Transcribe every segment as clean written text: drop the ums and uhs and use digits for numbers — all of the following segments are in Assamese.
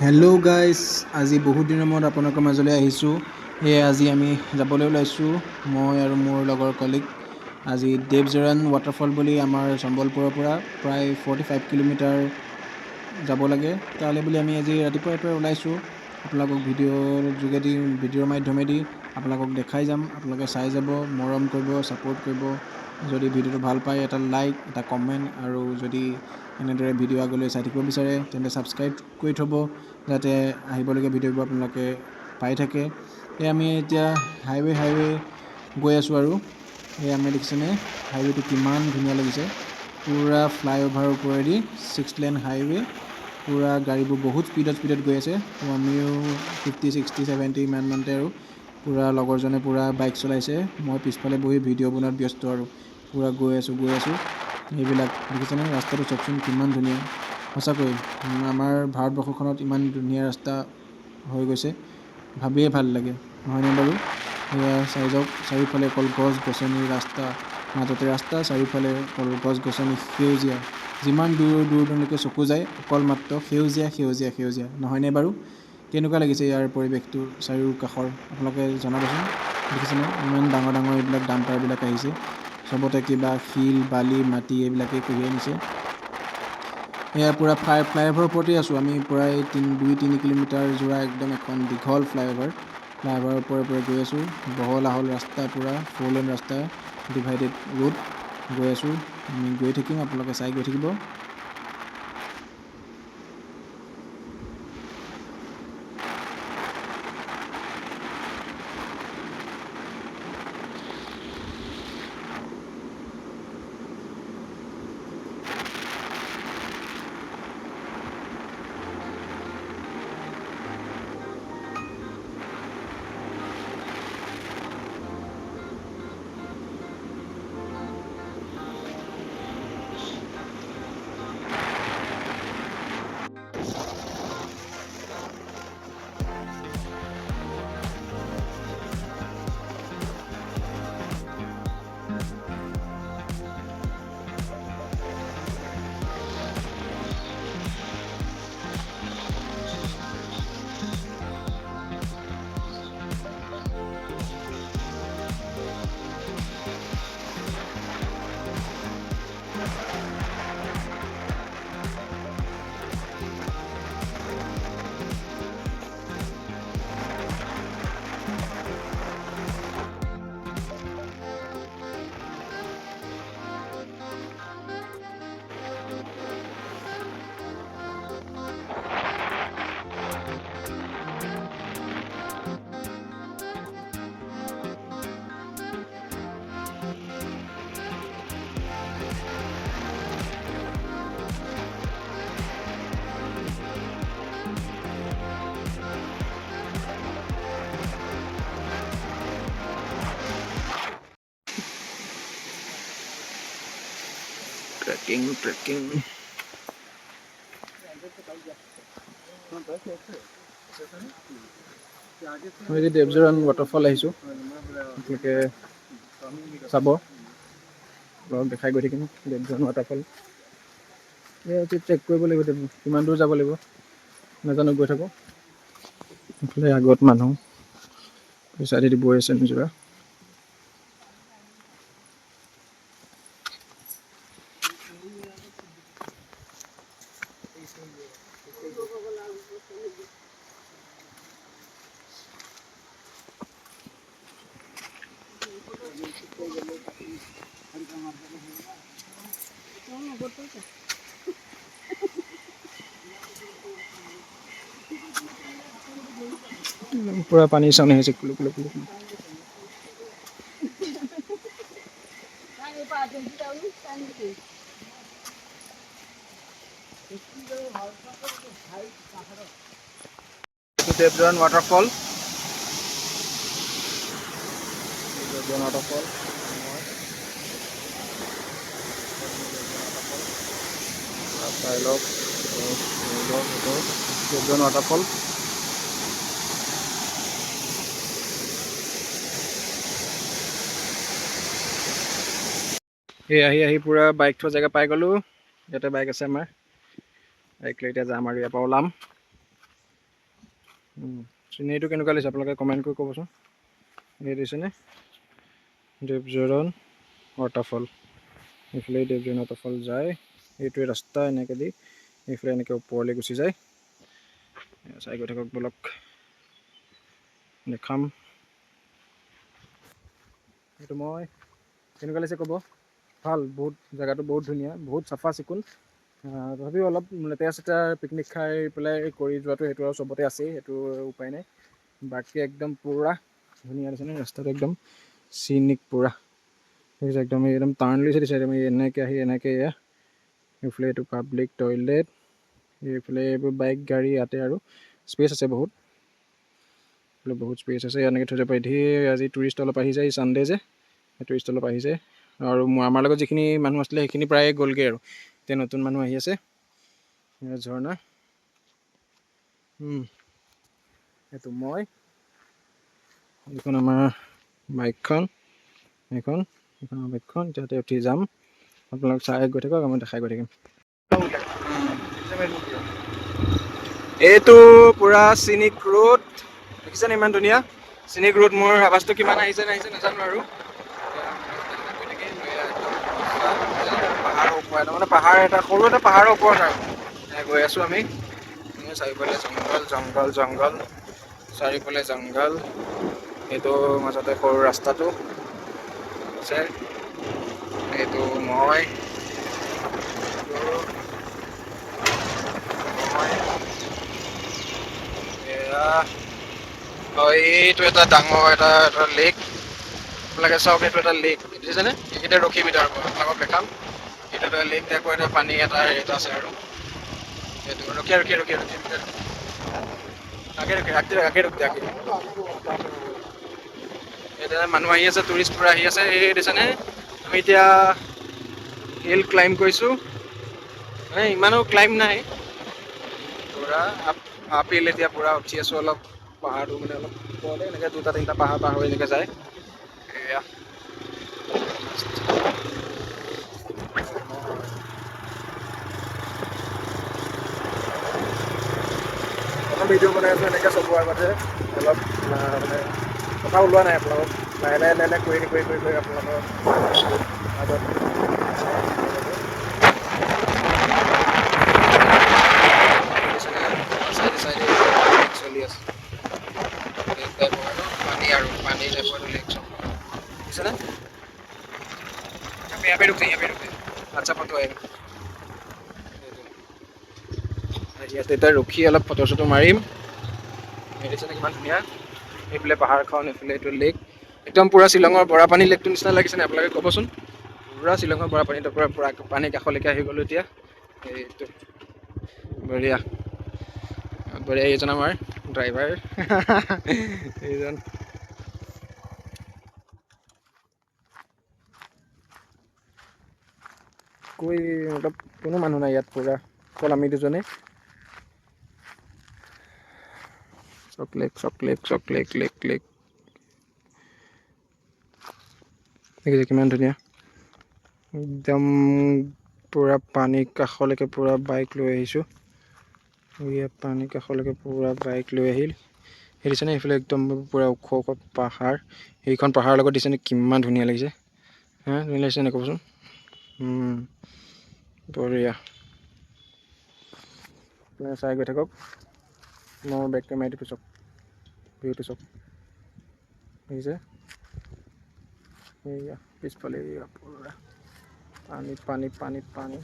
হেল্ল' গাইজ, আজি বহুত দিনৰ মূৰত আপোনালোকৰ মাজলৈ আহিছোঁ। আজি আমি যাবলৈ ওলাইছোঁ, মই আৰু মোৰ লগৰ কলিগ। আজি দেৱজৰান ৱাটাৰফল বুলি আমাৰ চম্বলপুৰৰ পৰা প্ৰায় 45 কিলোমিটাৰ যাব লাগে। তালৈ বুলি আমি আজি ৰাতিপুৱাৰ পৰা ওলাইছোঁ। আপোনালোকক ভিডিঅ'ৰ মাধ্যমেদি আপোনালোকক দেখাই যাম। আপোনালোকে চাই যাব, মৰম কৰিব, ছাপোৰ্ট কৰিব। যদি ভিডিঅ'টো ভাল পায় এটা লাইক, এটা কমেণ্ট, আৰু যদি এনেদৰে ভিডিঅ' আগলৈ চাই থাকিব বিচাৰে তেন্তে ছাবস্ক্ৰাইব কৰি থ'ব, যাতে আহিবলগীয়া ভিডিঅ'বোৰ আপোনালোকে পাই থাকে। আমি এতিয়া হাইৱে গৈ আছোঁ আৰু আমি দেখিছেনে হাইৱেটো কিমান ধুনীয়া লাগিছে। পূৰা ফ্লাইঅভাৰৰ ওপৰেদি 6 লেন হাইৱে, পূৰা গাড়ীবোৰ বহুত স্পীডত গৈ আছে। তো আমিও 50, 60, 70 ইমানতে আৰু পূৰা লগৰজনে পূৰা বাইক চলাইছে, মই পিছফালে বহি ভিডিঅ' বনোৱাত ব্যস্ত আৰু পূৰা গৈ আছোঁ। এইবিলাক দেখিছেনে, ৰাস্তাটো চাওকচোন কিমান ধুনীয়া। সঁচাকৈ আমাৰ ভাৰতবৰ্ষখনত ইমান ধুনীয়া ৰাস্তা হৈ গৈছে, ভাবিয়ে ভাল লাগে, নহয়নে বাৰু? চাই যাওক, চাৰিওফালে অকল গছ গছনি, মাজতে ৰাস্তা, চাৰিওফালে অকল গছ গছনি, সেউজীয়া। যিমান দূৰলৈকে চকু যায় অকল মাত্ৰ সেউজীয়া, নহয়নে বাৰু? কেনেকুৱা লাগিছে ইয়াৰ পৰিৱেশটো চাৰিওকাষৰ, আপোনালোকে জনাবচোন। দেখিছেনে ইমান ডাঙৰ এইবিলাক ডাম্পাৰবিলাক আহিছে, চবতে কিবা শিল বালি মাটি এইবিলাকেই কঢ়িয়াই নিছে। পূৰা ফ্লাইঅভাৰৰ ওপৰতেই আছোঁ আমি, প্ৰায় 2-3 কিলোমিটাৰ জোৰা একদম এখন দীঘল ফ্লাইঅভাৰৰ ওপৰে গৈ আছোঁ। বহল আহল ৰাস্তা, পূৰা 4 লেন ৰাস্তা, ডিভাইডেড ৰোড গৈ আছোঁ। আমি গৈ থাকিম, আপোনালোকে চাই গৈ থাকিব। ট্ৰেকিং মই এতিয়া দেৱজৰান ৱাটাৰফল আহিছোঁ, আপোনালোকে চাব, দেখাই গৈ থাকিম দেৱজৰান ৱাটাৰফল। ট্ৰেক কৰিব লাগিব, কিমান দূৰ যাব লাগিব নাজানো, গৈ থাকোঁ। এইফালে আগত মানুহ পইচা দি বৈ আছে নিজৰা। পূৰা পানীৰ চাউনি আহিছে, কুলু কুলু। দেৱজৰান ৱাটাৰফল, চাই লওক দেৱজৰান ৱাটাৰফল। আহি পূৰা বাইক থোৱা জেগা পাই গ'লোঁ। ইয়াতে বাইক আছে আমাৰ, বাইক লৈ এতিয়া যাম আৰু ইয়াৰ পৰা ওলাম। চিনেৰীটো কেনেকুৱা লাগিছে আপোনালোকে কমেণ্ট কৰি ক'বচোন। এই দিছেনে দেৱজৰণ ৱাটাৰফল, এইফালে দেৱজৰণ ৱাটাৰফল যায়, এইটোৱে ৰাস্তা এনেকৈ দি এইফালে এনেকৈ ওপৰলৈ গুচি যায়। চাই গৈ থাকক বলক, দেখাম। এইটো মই কেনেকুৱা লাগিছে ক'ব। ভাল, বহুত জেগাটো বহুত ধুনীয়া, বহুত চাফা চিকুণ। তথাপিও অলপ লেতেৰা চেতেৰা পিকনিক খাই পেলাই কৰি যোৱাটো সেইটো আৰু চবতে আছেই, সেইটো উপায় নাই। বাকী একদম পূৰা ধুনীয়া দিছে নহয় ৰাস্তাটো, একদম চিনিক পূৰা দেখিছে, একদম টাৰ্ণ লৈছে দিছে একদম এনেকৈ আহি এনেকৈ এয়া এইফালে এইটো পাব্লিক টয়লেট, এইফালে এইবোৰ বাইক গাড়ী ইয়াতে আৰু স্পেচ আছে বহুত, বহুত স্পেচ আছে, এনেকৈ থৈ যাব পাৰি। ধেৰ আজি টুৰিষ্ট অলপ আহি যায়, ছানডে যে টুৰিষ্ট অলপ আহি যায়। আৰু আমাৰ লগত যিখিনি মানুহ আছিলে সেইখিনি প্ৰায় গ'লগৈ আৰু এতিয়া নতুন মানুহ আহি আছে। ঝৰ্ণা, এইটো মই, এইখন আমাৰ বাইকখন, এইখন আমাৰ বাইকখন, যাতে উঠি যাম। আপোনালোক চাই গৈ থাকক, মই দেখাই গৈ থাকিম। এইটো পুৰা চিনিক ৰোড দেখিছেনে, ইমান ধুনীয়া চিনিক ৰোড। মোৰ আৱাজটো কিমান আহিছে নাহিছে নাজানো আৰু পাহাৰৰ ওপৰত, মানে পাহাৰ এটা সৰু এটা পাহাৰৰ ওপৰত আৰু গৈ আছোঁ আমি। চাৰিওফালে জংঘল জংঘল জংঘল, চাৰিওফালে জংঘল, এইটো মাজতে সৰু ৰাস্তাটো আছে। এইটো মই, এইটো এটা ডাঙৰ এটা লেক, আপোনালোকে চাওক, এইটো এটা লেক দেখিছেনে, এইখিনিতে ৰখিম এতিয়া আপোনালোকক দেখাম। এইটো এটা লেক টাইপৰ এটা পানী এটা হেৰিত আছে আৰু এইটো ৰখি এতিয়া মানুহ আহি আছে, টুৰিষ্টবোৰ আহি আছে। এই দেখিছেনে, আমি এতিয়া হিল ক্লাইম্ব কৰিছোঁ, মানে ইমানো ক্লাইম্ব নাই, পূৰা আপিল এতিয়া পূৰা উঠি আছোঁ অলপ। পাহাৰটো মানে অলপ ওপৰলৈ এনেকৈ দুটা তিনিটা পাহাৰ পাৰ হৈ এনেকৈ যায়। এয়া অলপ ভিডিঅ' বনাই আছোঁ এনেকৈ চকুৰ আগতে, অলপ মানে কথা ওলোৱা নাই আপোনালোকক, লাহে লাহে লাহে লাহে কৰি আপোনালোকৰ আগত চলি আছে। পানী আৰু পানী টাইপৰ লেক চব বুজিছেনে। यहाँ पे रुकते আচ্ছা ফটো আহিব। ইয়াতে এতিয়া ৰখি অলপ ফটো চটো মাৰিম। দেখিছেনে কিমান ধুনীয়া, এইফালে পাহাৰখন, এইফালে এইটো লেক, একদম পূৰা শ্বিলঙৰ বৰাপানী লেকটোৰ নিচিনা লাগিছেনে আপোনালোকে ক'বচোন। পূৰা শ্বিলঙৰ বৰাপানীটো পূৰা পানী কাষলৈকে আহি গ'লোঁ এতিয়া। এইটো বঢ়িয়া বঢ়িয়া, এইজন আমাৰ ড্ৰাইভাৰ এইজন। মতলব কোনো মানুহ নাই ইয়াত, পূৰা অকল আমি দুজনে। Chocolate chocolate chocolate lake lake দেখিছে কিমান ধুনীয়া, একদম পূৰা পানীৰ কাষলৈকে পূৰা বাইক লৈ আহিছোঁ। পানীৰ কাষলৈকে পূৰা বাইক লৈ আহিল। সেই দিছেনে, এইফালে একদম পূৰা ওখ ওখ পাহাৰ, সেইখন পাহাৰৰ লগত দিছেনে কিমান ধুনীয়া লাগিছে। ধুনীয়া লাগিছে নে ক'বচোন। বঢ়িয়া, আপুনি চাই গৈ থাকক, মই বেক কেমেৰাটো চাওক, ভিউটো চাওক, দেখিছে এইয়া পিছফালে পূৰা পানী পানী পানী পানী।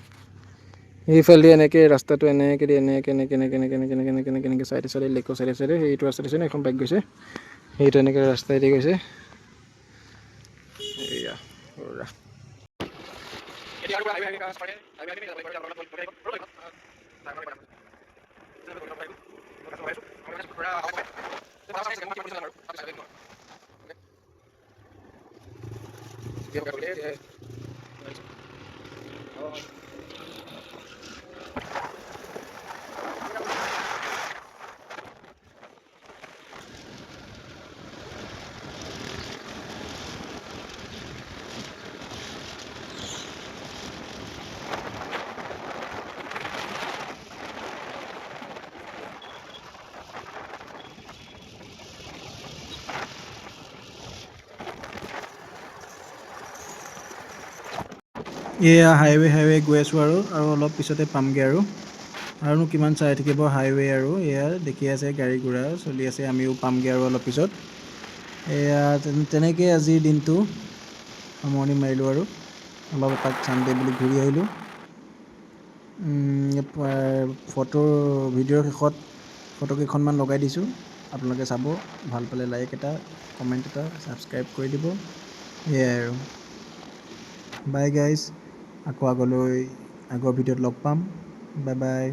এইফালে এনেকৈ ৰাস্তাটো এনেকৈ এনেকৈ এনেকৈ এনেকৈ এনেকৈ এনেকৈ এনেকৈ এনেকৈ এনেকৈ এনেকৈ চাইডে চাইডে লেকৰ চাইডে চাইডে সেইটো ৰাস্তা দিছে ন, এখন বাইক গৈছে, সেইটো এনেকৈ ৰাস্তাইদি গৈছে। এয়া পূৰা এয়া হাইৱে গৈ আছোঁ আৰু অলপ পিছতে পামগৈ আৰুনো কিমান চাই থাকিব হাইৱে আৰু এয়া দেখি আছে গাড়ী ঘোঁৰা চলি আছে আমিও পামগৈ আৰু অলপ পিছত এয়া তেনেকৈ আজিৰ দিনটো সামৰণি মাৰিলোঁ আৰু অলপ এপাক চানডে বুলি ঘূৰি আহিলোঁ ভিডিঅ'ৰ শেষত ফটোকেইখনমান লগাই দিছোঁ আপোনালোকে চাব ভাল পালে লাইক এটা কমেণ্ট এটা ছাবস্ক্ৰাইব কৰি দিব সেয়াই আৰু বাই গাইজ আকৌ আগৰ ভিডিঅ'ত লগ পাম বাই বাই